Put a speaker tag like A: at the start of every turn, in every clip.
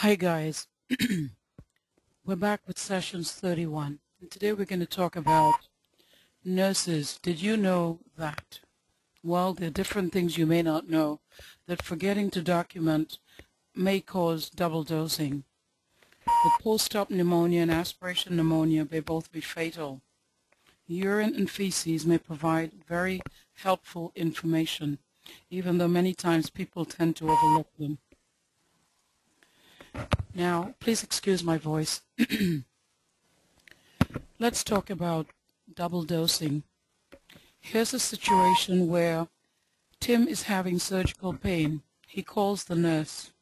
A: Hi guys, we're back with sessions 31 and today we're going to talk about nurses. Did you know that? Well, there are different things you may not know, that forgetting to document may cause double dosing. With post-op pneumonia and aspiration pneumonia may both be fatal. Urine and feces may provide very helpful information, even though many times people tend to overlook them. Now, please excuse my voice. Let's talk about double dosing. Here's a situation where Tim is having surgical pain. He calls the nurse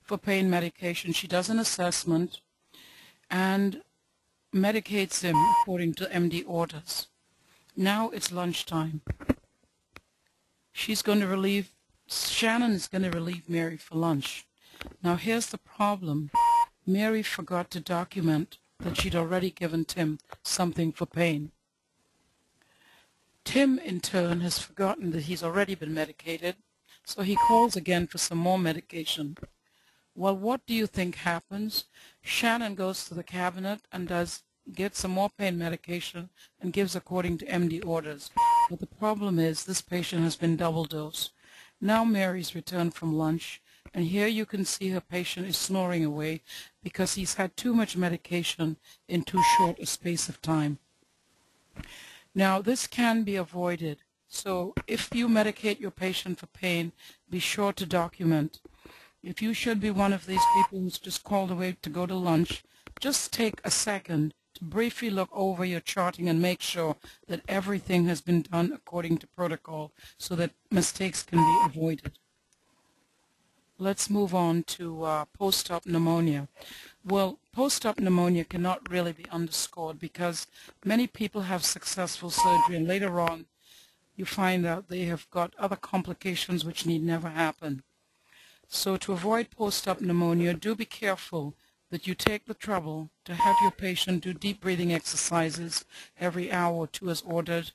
A: for pain medication. She does an assessment and medicates him according to MD orders. Now it's lunchtime. Shannon is going to relieve Mary for lunch. Now here's the problem. Mary forgot to document that she'd already given Tim something for pain. Tim, in turn, has forgotten that he's already been medicated, so he calls again for some more medication. Well, what do you think happens? Shannon goes to the cabinet and gets some more pain medication and gives according to MD orders. But the problem is this patient has been double dosed. Now Mary's returned from lunch, and here you can see her patient is snoring away because he's had too much medication in too short a space of time. Now, this can be avoided. So if you medicate your patient for pain, be sure to document. If you should be one of these people who's just called away to go to lunch, just take a second to briefly look over your charting and make sure that everything has been done according to protocol so that mistakes can be avoided. Let's move on to post-op pneumonia. Well, post-op pneumonia cannot really be underscored because many people have successful surgery and later on you find out they have got other complications which need never happen. So to avoid post-op pneumonia, do be careful that you take the trouble to have your patient do deep breathing exercises every hour or two as ordered,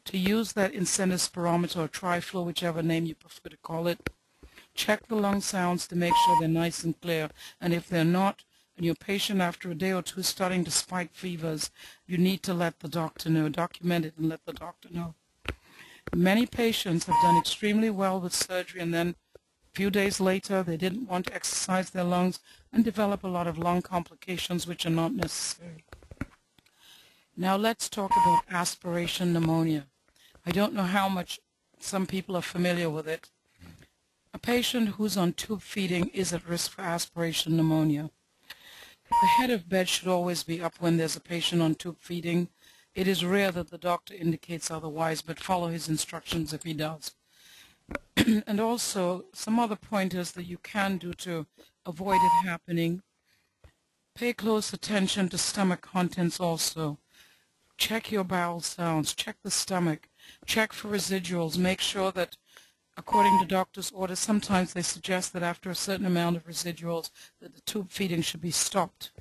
A: to use that incentive spirometer or triflow, whichever name you prefer to call it. Check the lung sounds to make sure they're nice and clear, and if they're not, and your patient after a day or two is starting to spike fevers, you need to let the doctor know. Document it and let the doctor know. Many patients have done extremely well with surgery and then a few days later they didn't want to exercise their lungs and develop a lot of lung complications which are not necessary. Now let's talk about aspiration pneumonia. I don't know how much some people are familiar with it. A patient who's on tube feeding is at risk for aspiration pneumonia. The head of bed should always be up when there's a patient on tube feeding. It is rare that the doctor indicates otherwise, but follow his instructions if he does. And also, some other pointers that you can do to avoid it happening. Pay close attention to stomach contents also. Check your bowel sounds, check the stomach, check for residuals, make sure that according to doctor's orders, sometimes they suggest that after a certain amount of residuals that the tube feeding should be stopped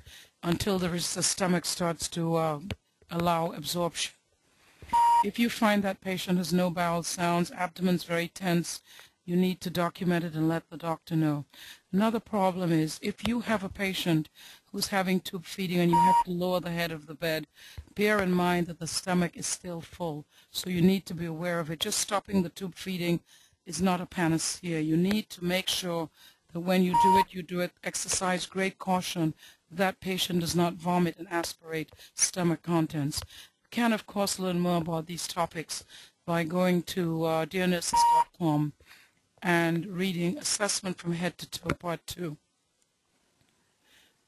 A: until the stomach starts to allow absorption. If you find that patient has no bowel sounds, abdomen's very tense, you need to document it and let the doctor know. Another problem is if you have a patient who's having tube feeding and you have to lower the head of the bed, bear in mind that the stomach is still full, so you need to be aware of it. Just stopping the tube feeding is not a panacea. You need to make sure that when you do it, exercise great caution that patient does not vomit and aspirate stomach contents. You can, of course, learn more about these topics by going to dearnurses.com and reading Assessment from Head to Toe, Part 2.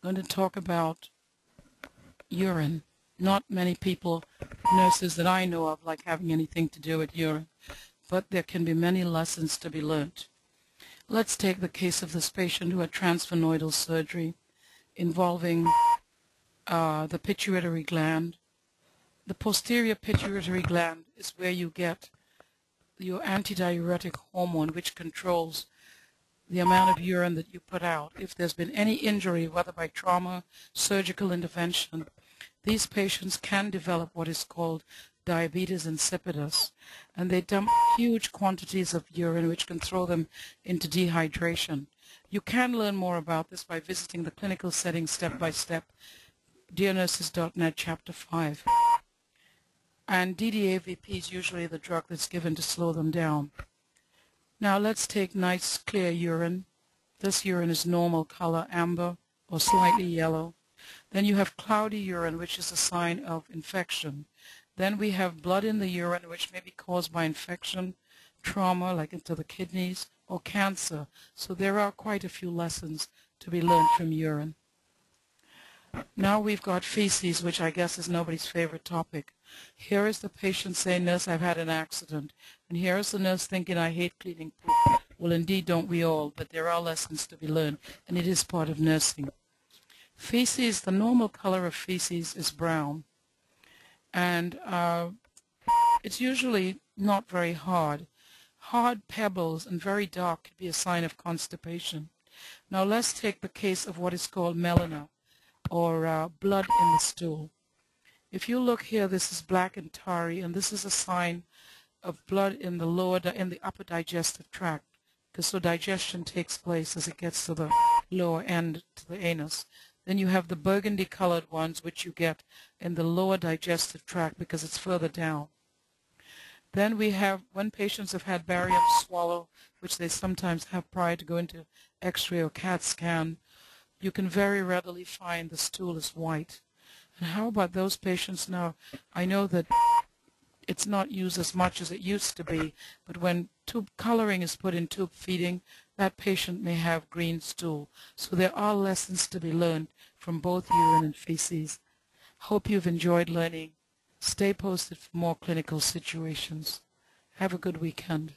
A: I'm going to talk about urine. Not many people, nurses that I know of, like having anything to do with urine, but there can be many lessons to be learned. Let's take the case of this patient who had transphenoidal surgery involving the pituitary gland. The posterior pituitary gland is where you get your antidiuretic hormone, which controls the amount of urine that you put out. If there's been any injury, whether by trauma, surgical intervention, these patients can develop what is called diabetes insipidus, and they dump huge quantities of urine which can throw them into dehydration. You can learn more about this by visiting the clinical setting step-by-step, dearnurses.net, Chapter 5. And DDAVP is usually the drug that's given to slow them down. Now let's take nice clear urine. This urine is normal color, amber or slightly yellow. Then you have cloudy urine, which is a sign of infection. Then we have blood in the urine, which may be caused by infection, trauma, like into the kidneys, or cancer. So there are quite a few lessons to be learned from urine. Now we've got feces, which I guess is nobody's favorite topic. Here is the patient saying, "Nurse, I've had an accident." And here is the nurse thinking, "I hate cleaning poop." Well, indeed, don't we all, but there are lessons to be learned, and it is part of nursing. Feces, the normal color of feces is brown, and it's usually not very hard. Hard pebbles and very dark could be a sign of constipation. Now let's take the case of what is called melena, or blood in the stool. If you look here, this is black and tarry, and this is a sign of blood in the upper digestive tract, because so digestion takes place as it gets to the lower end, to the anus. Then you have the burgundy colored ones, which you get in the lower digestive tract because it's further down. Then we have, when patients have had barium swallow, which they sometimes have prior to going to X-ray or CAT scan, you can very readily find the stool is white. And how about those patients now? I know that it's not used as much as it used to be, but when tube coloring is put in tube feeding, that patient may have green stool. So there are lessons to be learned from both urine and feces. Hope you've enjoyed learning. Stay posted for more clinical situations. Have a good weekend.